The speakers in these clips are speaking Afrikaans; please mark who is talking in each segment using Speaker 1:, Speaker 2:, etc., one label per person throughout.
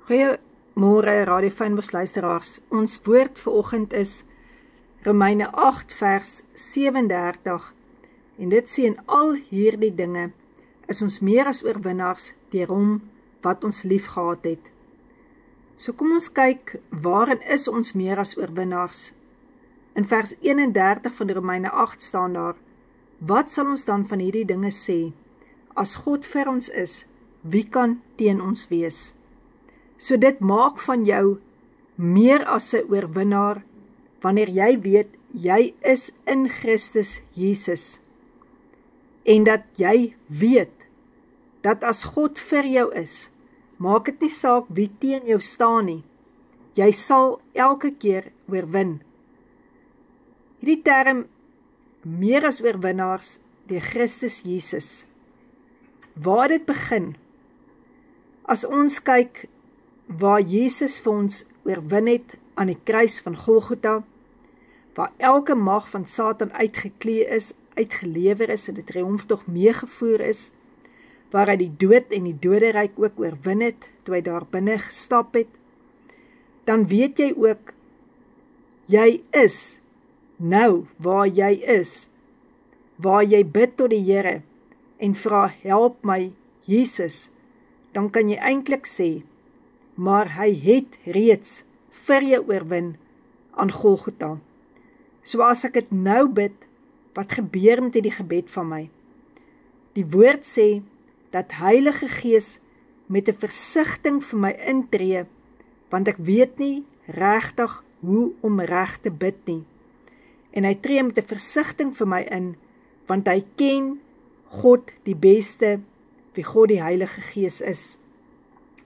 Speaker 1: Goeiemôre Radio Fynbos luisteraars. Ons woord vanoggend is Romeine 8 vers 37 en dit sê in al hierdie dinge is ons meer as oorwinnaars deur hom wat ons lief gehad het. So kom ons kyk, waarin is ons meer as oorwinnaars? In vers 31 van Romeine 8 staan daar, wat sal ons dan van hierdie dinge sê? As God vir ons is, wie kan teen ons wees? So dit maak van jou meer as 'n oorwinnaar, wanneer jy weet, jy is in Christus Jesus. En dat jy weet, dat as God vir jou is, maak dit nie saak wie teen jou staan nie, jy sal elke keer oorwin. Hierdie term, meer as oorwinnaars, deur Christus Jesus. Waar dit begin? As ons kyk, waar Jesus vir ons oorwin het aan die kruis van Golgotha, waar elke mag van Satan uitgeklee is, uitgelewer is en die triomftog meegevoer is, waar hy die dood en die doderyk ook oorwin het, toe hy daar binne gestap het, dan weet jy ook, jy is nou waar jy is, waar jy bid tot die Here en vra, help my Jesus, dan kan jy eintlik sê, maar hy het reeds vir jou oorwin aan Golgotha. So as ek dit nou bid, wat gebeur met die gebed van my? Die woord sê, dat Heilige Gees met 'n versigtiging vir my intree, want ek weet nie regtig hoe om reg te bid nie. En hy tree met 'n versigtiging vir my in, want hy ken God die beste, wie God die Heilige Gees is.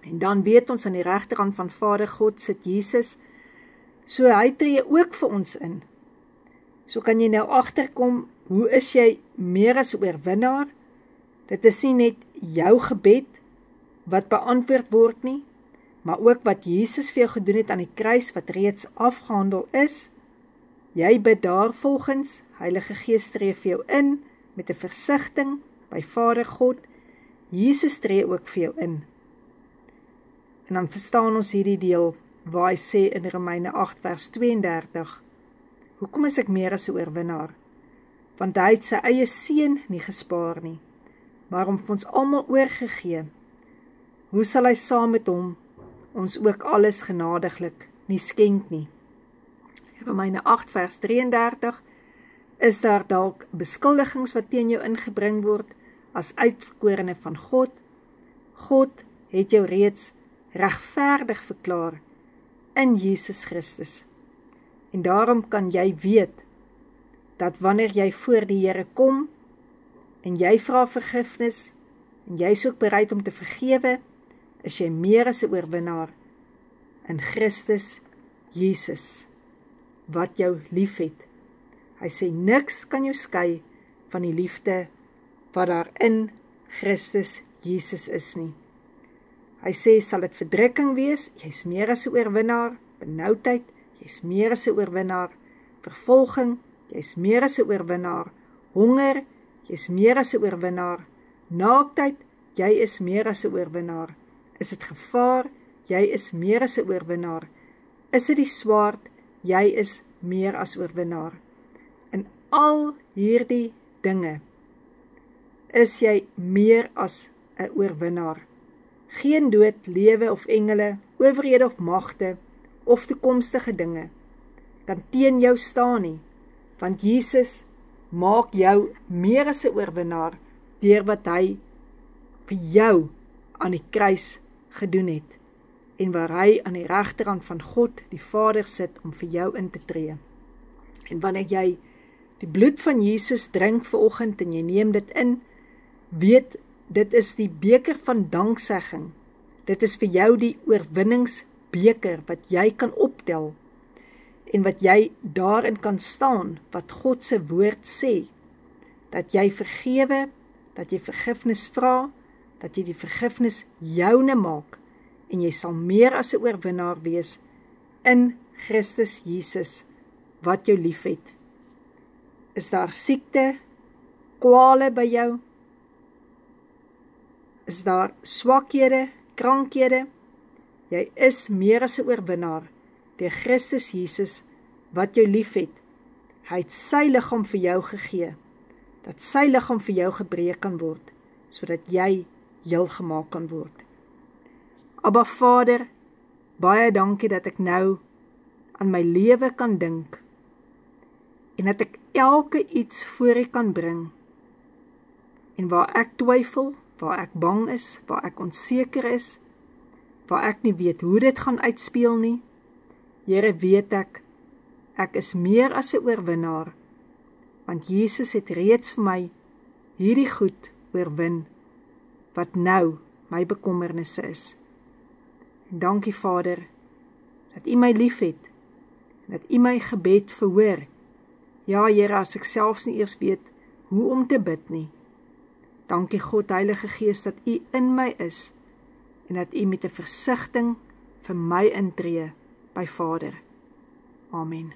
Speaker 1: En dan weet ons aan die regterkant van Vader God sit Jesus, so hy tree ook vir ons in. So kan jy nou agterkom, hoe is jy meer as 'n oorwinnaar? Dit is nie net jou gebed wat beantwoord word nie, maar ook wat Jesus vir jou gedoen het aan die kruis wat reeds afgehandel is. Jy bid daarvolgens, Heilige Gees tree vir jou in, met 'n versigtiging by Vader God, Jesus tree ook vir jou in. En dan verstaan ons hierdie deel, waar hy sê in Romeine 8 vers 32, hoekom is ek meer as 'n oorwinnaar? Want hy het sy eie seun nie gespaar nie, maar hom vir ons almal oorgegee. Hoe sal hy saam met hom ons ook alles genadiglik nie skenk nie? Romeine 8 vers 33, is daar dalk beskuldigings wat teen jou ingebring word, as uitverkorene van God? God het jou reeds regverdig verklaar in Jesus Christus. En daarom kan jy weet, dat wanneer jy voor die Here kom, en jy vra vergifnis, en jy is ook bereid om te vergewe, is jy meer as 'n oorwinnaar in Christus Jesus, wat jou lief het. Hy sê, niks kan jou skei van die liefde wat daar in Christus Jesus is nie. Hy sê, sal dit verdrukking wees, jy is meer as 'n oorwinnaar, benoudheid, jy is meer as 'n oorwinnaar, vervolging, jy is meer as 'n oorwinnaar, honger, jy is meer as 'n oorwinnaar, naaktheid, jy is meer as 'n oorwinnaar, is dit gevaar, jy is meer as 'n oorwinnaar, is dit die swaard, jy is meer as oorwinnaar. In al hierdie dinge is jy meer as 'n oorwinnaar. Geen dood, lewe of engele, owerhede of magte, of toekomstige dinge, kan teen jou staan nie, want Jesus maak jou meer as 'n oorwinnaar, deur wat hy vir jou aan die kruis gedoen het, en waar hy aan die regterkant van God, die Vader sit, om vir jou in te tree. En wanneer jy die bloed van Jesus drink vanoggend, en jy neem dit in, weet, dit is die beker van danksegging. Dit is vir jou die oorwinningsbeker wat jy kan optel en wat jy daarin kan staan, wat God se woord sê. Dat jy vergewe, dat jy vergifnis vra, dat jy die vergifnis joune maak en jy sal meer as 'n oorwinnaar wees in Christus Jesus wat jou liefhet. Is daar siekte, kwale by jou? Is daar swakhede, krankhede? Jy is meer as 'n oorwinnaar deur Christus Jesus wat jou liefhet. Hy het sy liggaam vir jou gegee, dat sy liggaam vir jou gebreek kan word, sodat jy heel gemaak kan word. Abba Vader, baie dankie dat ek nou aan my lewe kan dink, en dat ek elke iets voor U kan bring, en waar ek twyfel, waar ek bang is, waar ek onseker is, waar ek nie weet hoe dit gaan uitspeel nie, Here, weet ek is meer as 'n oorwinnaar, want Jesus het reeds vir my hierdie goed oorwin, wat nou my bekommernisse is. En dankie Vader, dat U my liefhet, en dat U my gebed verhoor. Ja Here, as ek selfs nie eers weet hoe om te bid nie. Dankie God, Heilige Gees, dat U in my is, en dat U met 'n versigtiging vir my intree by Vader. Amen.